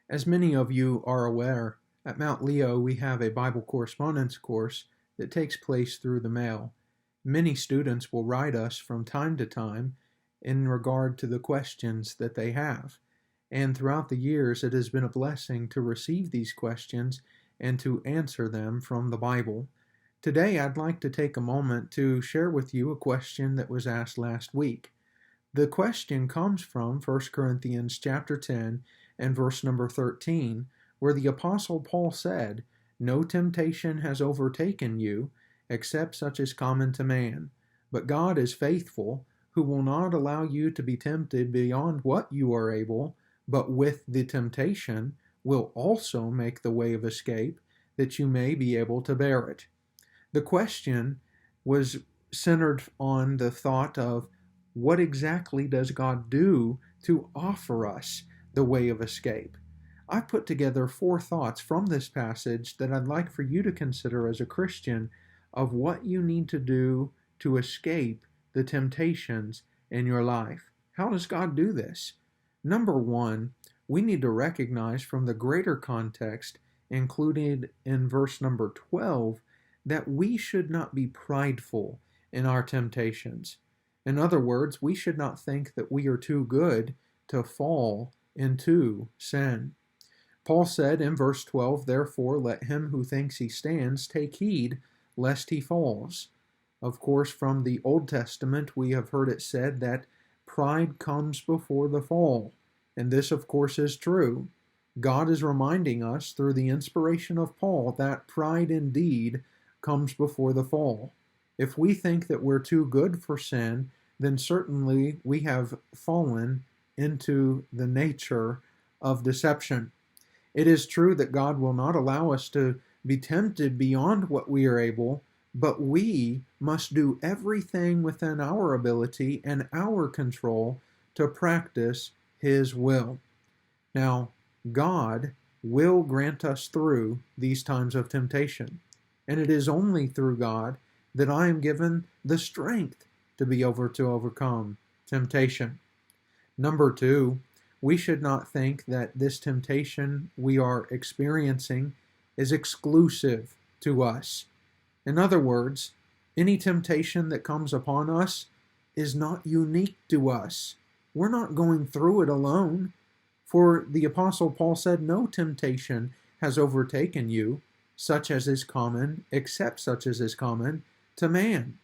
As many of you are aware, at Mount Leo we have a Bible correspondence course that takes place through the mail. Many students will write us from time to time in regard to the questions that they have. And throughout the years, it has been a blessing to receive these questions and to answer them from the Bible. Today, I'd like to take a moment to share with you a question that was asked last week. The question comes from 1 Corinthians chapter 10 and verse number 13, where the Apostle Paul said, "No temptation has overtaken you, except such as common to man. But God is faithful, who will not allow you to be tempted beyond what you are able, but with the temptation will also make the way of escape, that you may be able to bear it." The question was centered on the thought of, what exactly does God do to offer us the way of escape? I've put together 4 thoughts from this passage that I'd like for you to consider as a Christian of what you need to do to escape the temptations in your life. How does God do this? Number 1, we need to recognize from the greater context included in verse number 12 that we should not be prideful in our temptations. In other words, we should not think that we are too good to fall into sin. Paul said in verse 12, "Therefore let him who thinks he stands take heed lest he falls." Of course, from the Old Testament, we have heard it said that pride comes before the fall. And this, of course, is true. God is reminding us through the inspiration of Paul that pride indeed comes before the fall. If we think that we're too good for sin, then certainly we have fallen into the nature of deception. It is true that God will not allow us to be tempted beyond what we are able, but we must do everything within our ability and our control to practice His will. Now, God will grant us through these times of temptation, and it is only through God that I am given the strength to be able to overcome temptation. Number 2, we should not think that this temptation we are experiencing is exclusive to us. In other words, any temptation that comes upon us is not unique to us. We're not going through it alone. For the Apostle Paul said, "No temptation has overtaken you, such as is common, except such as is common to man.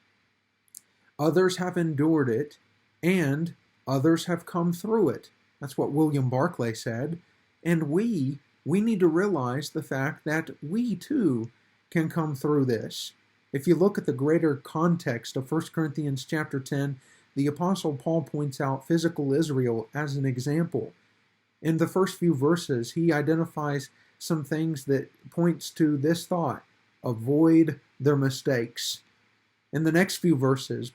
Others have endured it, and others have come through it." That's what William Barclay said. And we need to realize the fact that we too can come through this. If you look at the greater context of 1 Corinthians chapter 10, the Apostle Paul points out physical Israel as an example. In the first few verses, he identifies some things that points to this thought: avoid their mistakes. In the next few verses,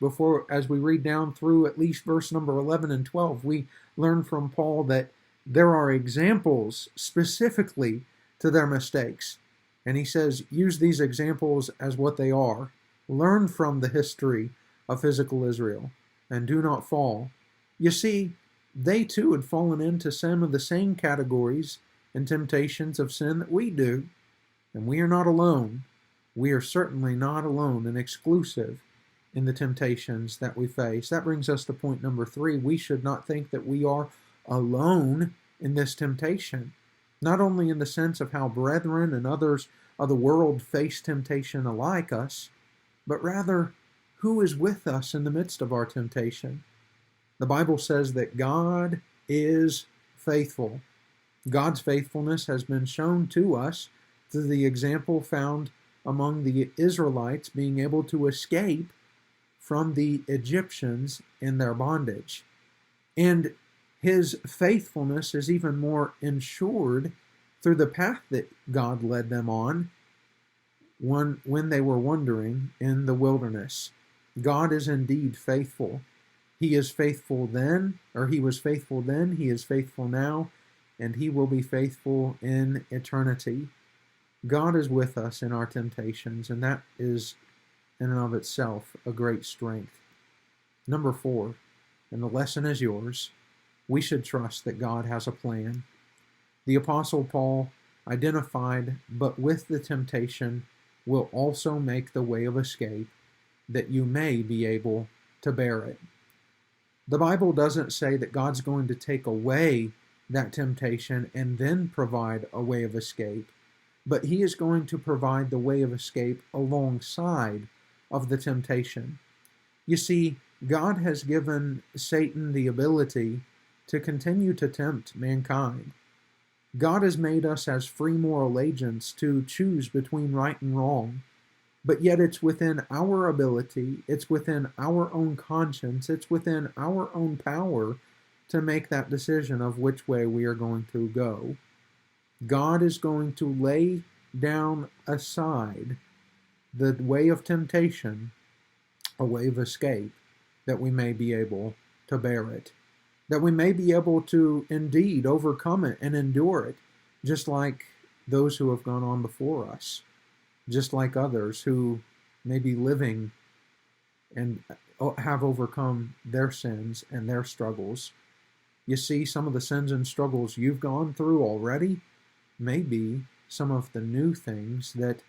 as we read down through at least verse number 11 and 12, we learn from Paul that there are examples specifically to their mistakes. And he says, use these examples as what they are. Learn from the history of physical Israel and do not fall. You see, they too had fallen into some of the same categories and temptations of sin that we do. And we are not alone. We are certainly not alone and exclusive in the temptations that we face. That brings us to point number 3. We should not think that we are alone in this temptation. Not only in the sense of how brethren and others of the world face temptation alike us, but rather who is with us in the midst of our temptation. The Bible says that God is faithful. God's faithfulness has been shown to us through the example found among the Israelites being able to escape from the Egyptians in their bondage. And His faithfulness is even more ensured through the path that God led them on when they were wandering in the wilderness. God is indeed faithful. He is faithful then, or He was faithful then, He is faithful now, and He will be faithful in eternity. God is with us in our temptations, and that is in and of itself a great strength. Number 4, and the lesson is yours, we should trust that God has a plan. The Apostle Paul identified, but with the temptation will also make the way of escape, that you may be able to bear it. The Bible doesn't say that God's going to take away that temptation and then provide a way of escape, but He is going to provide the way of escape alongside of the temptation. You see, God has given Satan the ability to continue to tempt mankind. God has made us as free moral agents to choose between right and wrong. But yet it's within our ability, it's within our own conscience, it's within our own power to make that decision of which way we are going to go. God is going to lay down aside the way of temptation, a way of escape, that we may be able to bear it, that we may be able to indeed overcome it and endure it, just like those who have gone on before us, just like others who may be living and have overcome their sins and their struggles. You see, some of the sins and struggles you've gone through already may be some of the new things that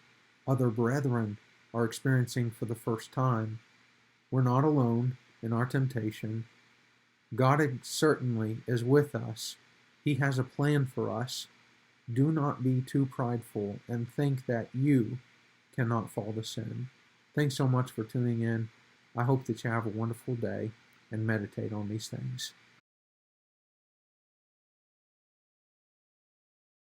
other brethren are experiencing for the first time. We're not alone in our temptation. God certainly is with us. He has a plan for us. Do not be too prideful and think that you cannot fall to sin. Thanks so much for tuning in. I hope that you have a wonderful day and meditate on these things.